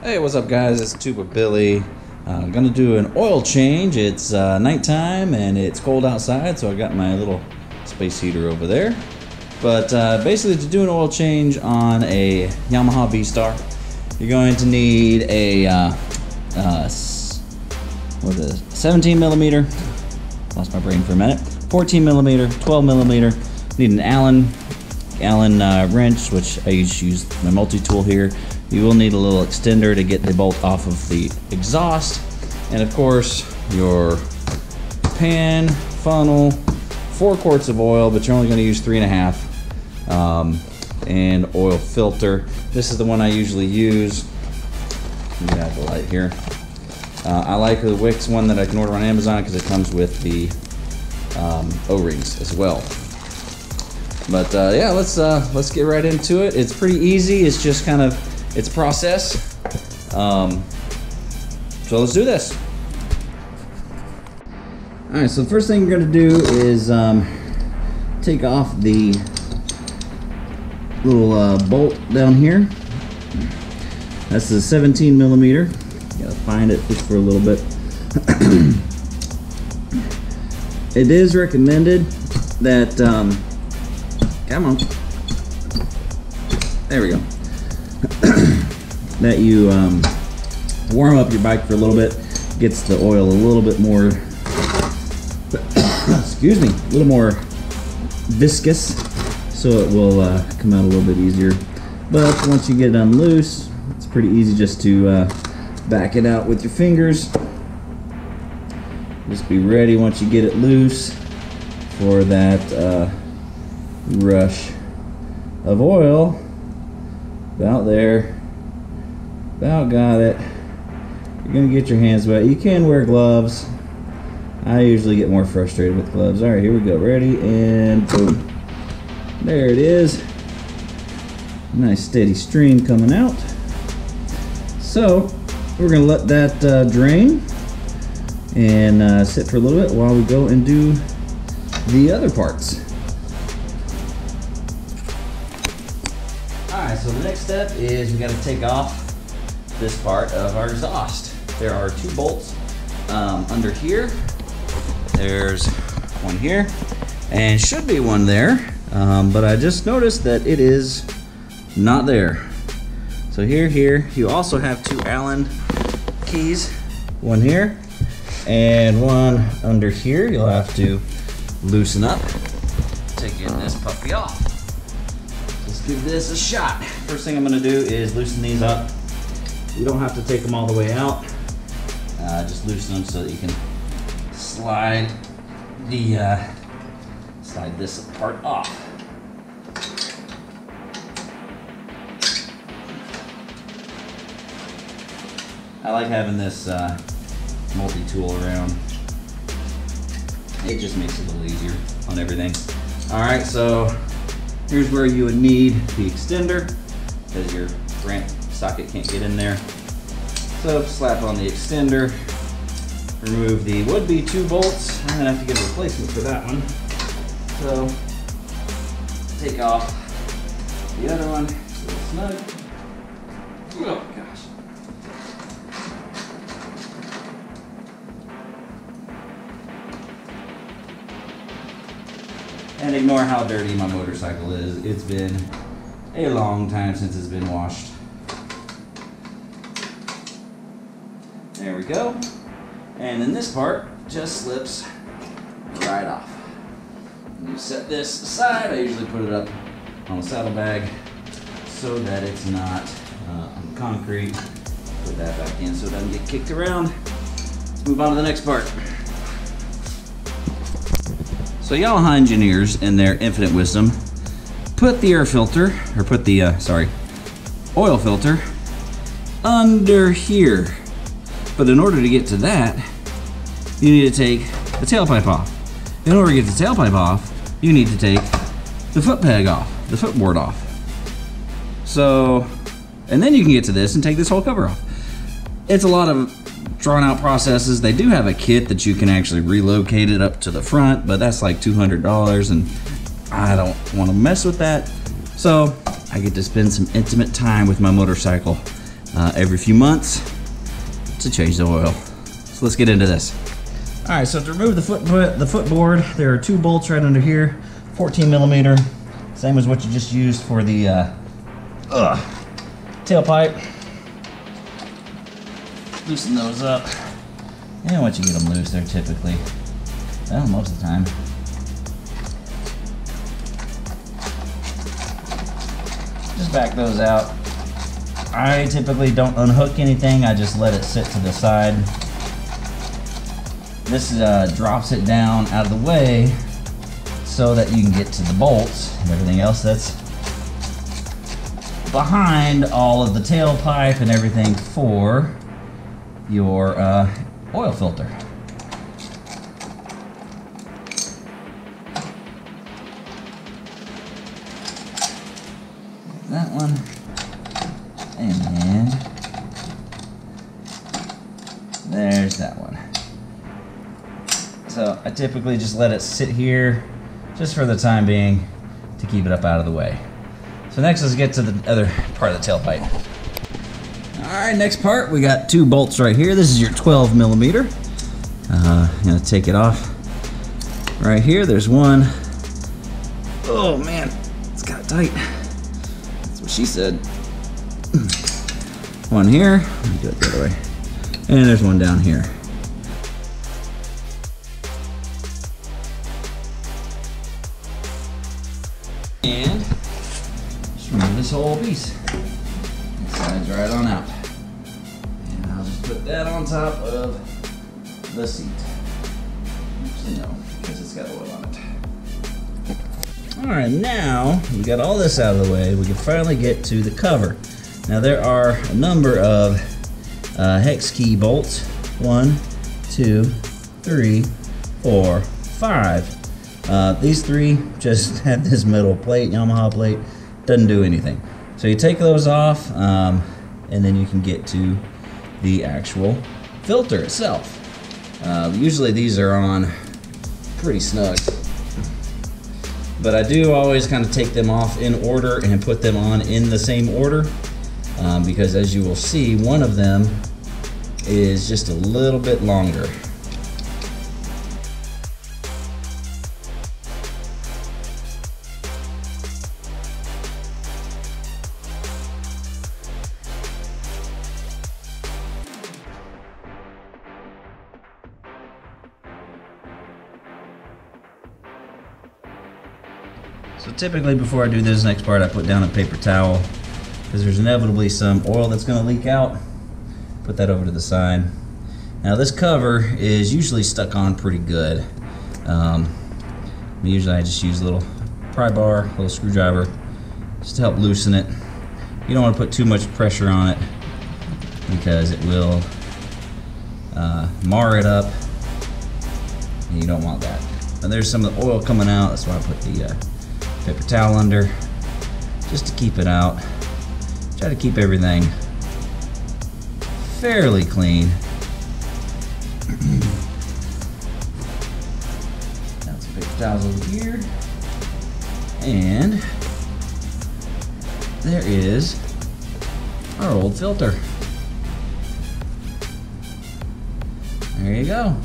Hey, what's up guys? It's Tuba Billy. I'm gonna do an oil change. It's nighttime and it's cold outside, so I got my little space heater over there. But basically, to do an oil change on a Yamaha V-Star, you're going to need a 17 millimeter. Lost my brain for a minute. 14 millimeter, 12 millimeter. Need an Allen wrench, which I use my multi-tool here. You will need a little extender to get the bolt off of the exhaust, and of course your pan, funnel, 4 quarts of oil, but you're only going to use 3.5, and oil filter. This is the one I usually use. Let me get out the light here. I like the Wix one that I can order on Amazon because it comes with the O-rings as well. But yeah, let's get right into it. It's pretty easy. It's just kind of it's a process. So let's do this. All right. So the first thing you're going to do is take off the little bolt down here. That's the 17 millimeter. You gotta find it just for a little bit. It is recommended that come on, there we go. That you warm up your bike for a little bit, gets the oil a little bit more excuse me, a little more viscous, so it will come out a little bit easier. But once you get it unloose, it's pretty easy just to back it out with your fingers. Just be ready once you get it loose for that rush of oil. About there, about got it. You're gonna get your hands wet. You can wear gloves. I usually get more frustrated with gloves. All right, here we go. Ready, and boom. There it is. Nice steady stream coming out. So we're gonna let that drain and sit for a little bit while we go and do the other parts. Alright, so the next step is we got to take off this part of our exhaust. There are 2 bolts under here. There's one here, and should be one there, but I just noticed that it is not there. So here, you also have 2 Allen keys, one here and one under here. You'll have to loosen up to get this puppy off. Let's give this a shot. First thing I'm gonna do is loosen these up. You don't have to take them all the way out. Just loosen them so that you can slide this part off. I like having this multi-tool around. It just makes it a little easier on everything. All right, so here's where you would need the extender because your ramp socket can't get in there. So slap on the extender, remove the would-be 2 bolts. I'm gonna have to get a replacement for that one. So take off the other one, it's a little snug. Oh gosh. And ignore how dirty my motorcycle is. It's been a long time since it's been washed. There we go. And then this part just slips right off. And you set this aside. I usually put it up on the saddlebag so that it's not on concrete. Put that back in so it doesn't get kicked around. Let's move on to the next part. So Yamaha engineers, in their infinite wisdom, put the air filter, or put the, oil filter under here. But in order to get to that, you need to take the tailpipe off. In order to get the tailpipe off, you need to take the foot peg off, the footboard off. So, and then you can get to this and take this whole cover off. It's a lot of drawn out processes. They do have a kit that you can actually relocate it up to the front, but that's like $200 and I don't want to mess with that. So I get to spend some intimate time with my motorcycle every few months to change the oil. So let's get into this. All right, so to remove the footboard, there are 2 bolts right under here, 14 millimeter, same as what you just used for the tailpipe. Loosen those up. And once you get them loose, they're typically, well, most of the time. Just back those out. I typically don't unhook anything, I just let it sit to the side. This drops it down out of the way so that you can get to the bolts and everything else that's behind all of the tailpipe and everything for your oil filter. That one, and there's that one. So I typically just let it sit here just for the time being to keep it up out of the way. So next, let's get to the other part of the tailpipe. All right, next part, we got 2 bolts right here. This is your 12 millimeter. I'm gonna take it off right here. There's one. Oh man, it's kind of tight. That's what she said. One here, let me do it the other way. And there's one down here. And just remove this whole piece. It slides right on out. And I'll just put that on top of the seat. Actually no, because it's got oil on it. Alright, now we got all this out of the way, we can finally get to the cover. Now there are a number of hex key bolts. 1, 2, 3, 4, 5. These 3 just have this metal plate, Yamaha plate, doesn't do anything. So you take those off, and then you can get to the actual filter itself. Usually these are on pretty snug, but I do always kind of take them off in order and put them on in the same order, because as you will see, one of them is just a little bit longer. So typically before I do this next part, I put down a paper towel because there's inevitably some oil that's going to leak out. Put that over to the side. Now this cover is usually stuck on pretty good. Usually I just use a little pry bar, a little screwdriver, just to help loosen it. You don't want to put too much pressure on it because it will mar it up, and you don't want that. And there's some of the oil coming out, that's why I put the paper towel under, just to keep it out. Try to keep everything fairly clean. Got some paper towels over here, and there is our old filter. There you go.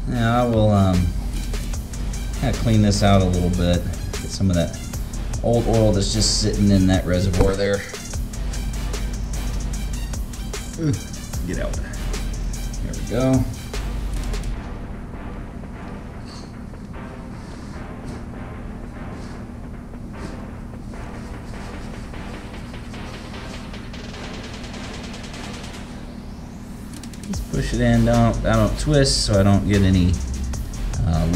Now I will kind of clean this out a little bit, get some of that old oil that's just sitting in that reservoir there. Get out. There we go. Just push it in. I don't twist, so I don't get any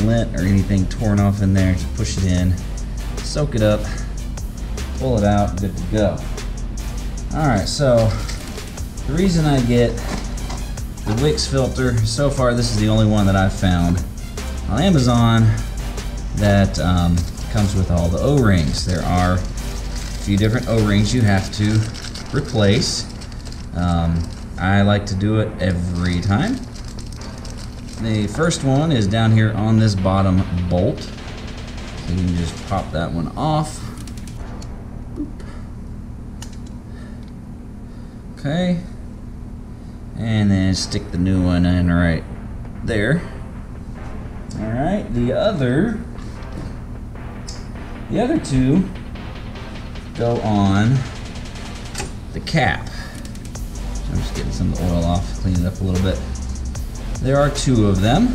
lint or anything torn off in there. Just push it in, soak it up, pull it out, good to go. Alright, so the reason I get the Wix filter, so far this is the only one that I've found on Amazon that comes with all the O-rings. There are a few different O-rings you have to replace. I like to do it every time. The first one is down here on this bottom bolt. So you can just pop that one off. Boop. Okay. And then stick the new one in right there. All right, the other two go on the cap. So I'm just getting some of the oil off, clean it up a little bit. There are two of them.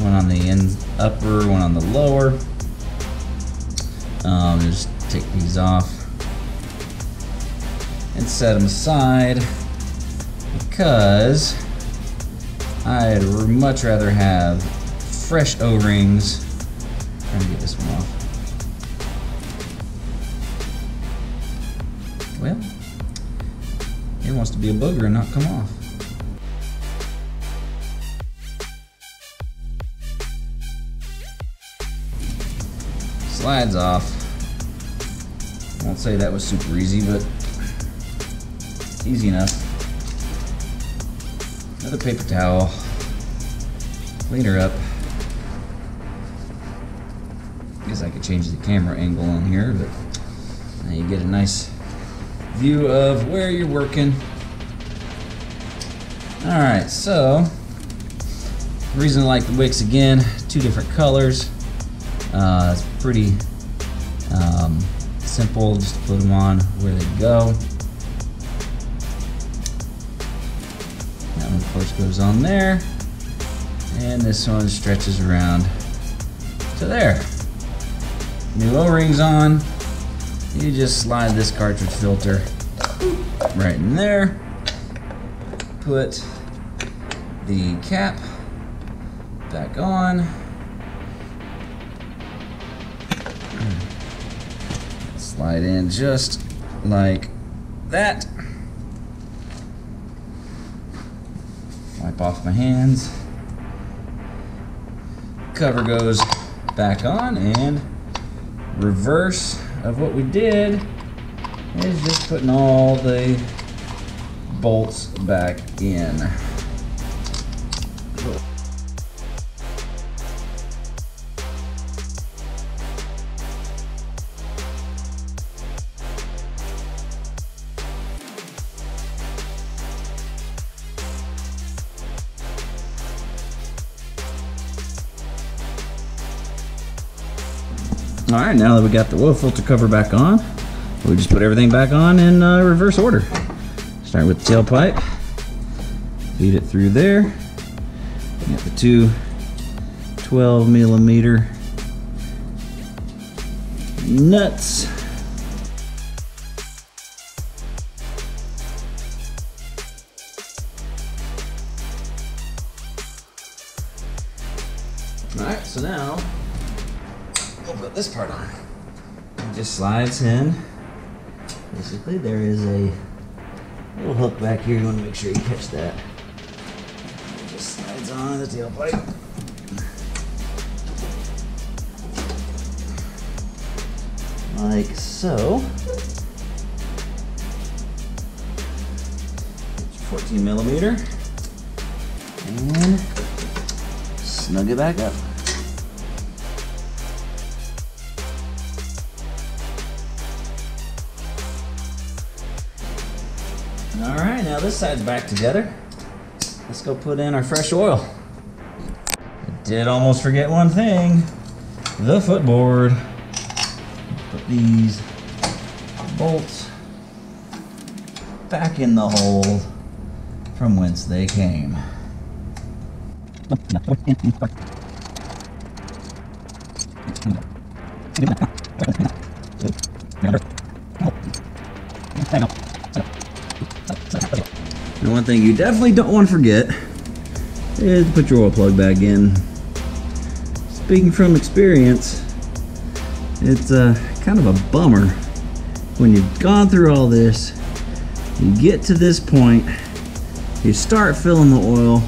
One on the upper, one on the lower. Just take these off and set them aside because I'd much rather have fresh O-rings. Trying to get this one off. Well, it wants to be a booger and not come off. Slides off. Won't say that was super easy, but easy enough. Another paper towel. Clean her up. Guess I could change the camera angle on here, but now you get a nice view of where you're working. Alright, so the reason I like the wicks again, two different colors. It's pretty simple, just to put them on where they go. That one of course goes on there, and this one stretches around to there. New O-rings on, you just slide this cartridge filter right in there, put the cap back on, slide in just like that. Wipe off my hands. Cover goes back on, and reverse of what we did is just putting all the bolts back in. All right, now that we got the oil filter cover back on, we just put everything back on in reverse order. Start with the tailpipe, feed it through there. Got the two 12mm nuts. All right, so now we'll put this part on. It just slides in. Basically, there is a little hook back here. You want to make sure you catch that. It just slides on the tailpipe. Like so. 14mm. And snug it back up. Alright, now this side's back together. Let's go put in our fresh oil. I did almost forget one thing. The footboard. Put these bolts back in the hole from whence they came. And one thing you definitely don't want to forget is to put your oil plug back in. Speaking from experience, it's kind of a bummer when you've gone through all this, you get to this point, you start filling the oil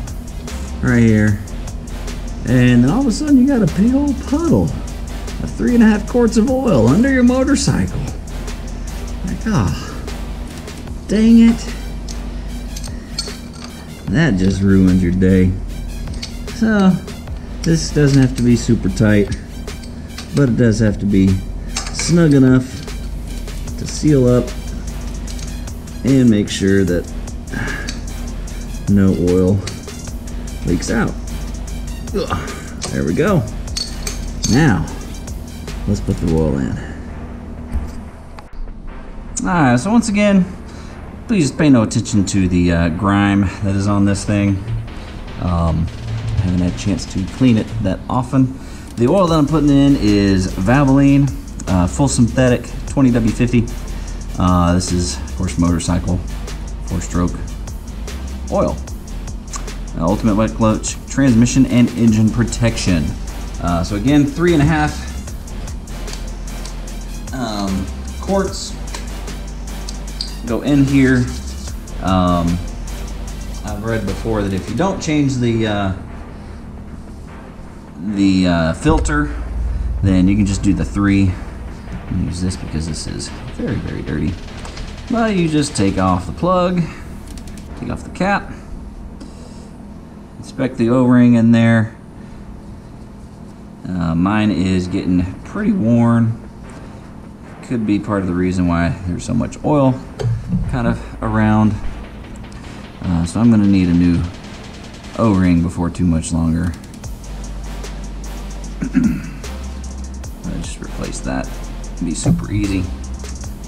right here, and all of a sudden you got a big old puddle of 3.5 quarts of oil under your motorcycle. Like, oh, dang it. That just ruins your day. So, this doesn't have to be super tight. but it does have to be snug enough to seal up and make sure that no oil leaks out. Ugh, there we go. Now, let's put the oil in. Alright, so once again, please pay no attention to the grime that is on this thing. I haven't had a chance to clean it that often. The oil that I'm putting in is Valvoline, full synthetic 20W50. This is, of course, motorcycle 4-stroke oil. Ultimate wet clutch, transmission and engine protection. So again, 3.5 quarts go in here. I've read before that if you don't change the filter, then you can just do the 3. I'm gonna use this because this is very, very dirty. But you just take off the plug, take off the cap, inspect the O-ring in there. Mine is getting pretty worn. Could be part of the reason why there's so much oil kind of around. So I'm gonna need a new O-ring before too much longer. I'll just replace that. It'll be super easy.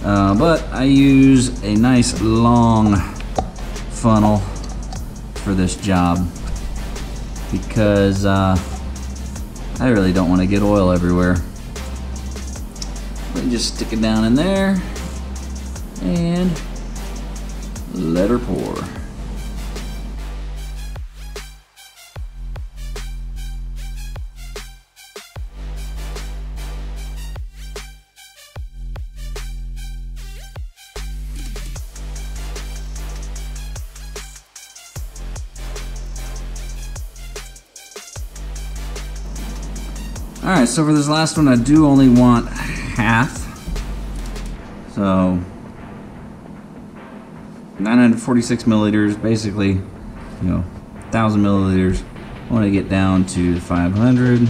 But I use a nice long funnel for this job because I really don't want to get oil everywhere. Let me just stick it down in there and let her pour. Alright, so for this last one I do only want half. So 946 milliliters, basically, you know, 1,000 milliliters. I want to get down to 500.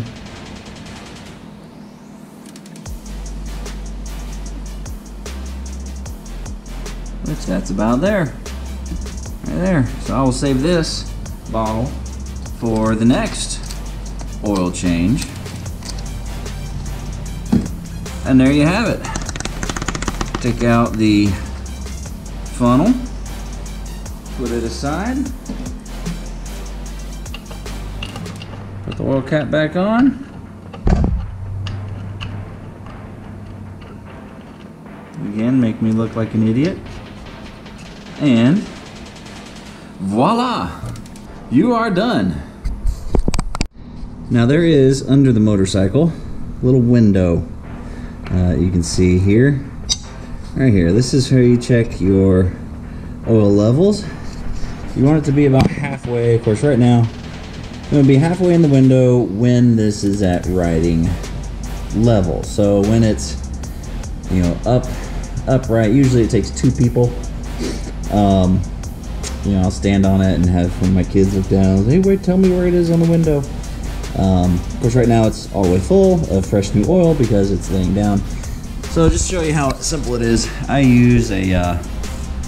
Which that's about there. Right there. So I will save this bottle for the next oil change. And there you have it. Take out the funnel, put it aside, put the oil cap back on. Again, make me look like an idiot. And voila! You are done. Now there is, under the motorcycle, a little window. You can see here, right here. This is where you check your oil levels. You want it to be about halfway. Of course, right now, it's going to be halfway in the window when this is at riding level. So when it's, you know, upright, usually it takes 2 people. You know, I'll stand on it and have one of my kids look down. Hey, wait, tell me where it is on the window. Of course, right now it's all the way full of fresh new oil because it's laying down. So just to show you how simple it is, I use a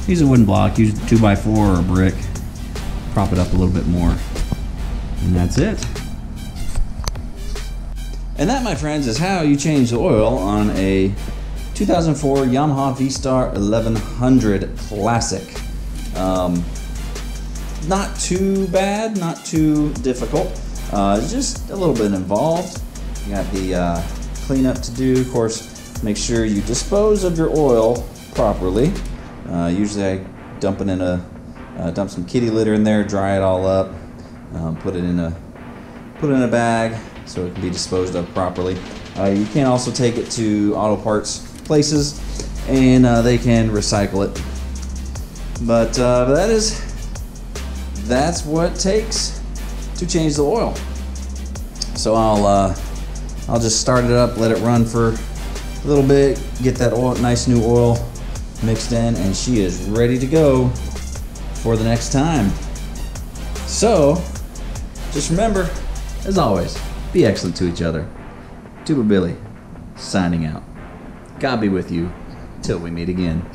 wooden block, use a 2x4 or a brick, prop it up a little bit more, and that's it. And that, my friends, is how you change the oil on a 2004 Yamaha V-Star 1100 Classic. Not too bad, not too difficult. Just a little bit involved. You got the cleanup to do. Of course, make sure you dispose of your oil properly. Usually I dump it in dump some kitty litter in there, dry it all up, put it in a bag so it can be disposed of properly. You can also take it to auto parts places and they can recycle it. But that's what it takes to change the oil. So I'll just start it up, let it run for a little bit, get that oil, nice new oil mixed in, and she is ready to go for the next time. So just remember, as always, be excellent to each other. Tuber Billy. signing out. God be with you till we meet again.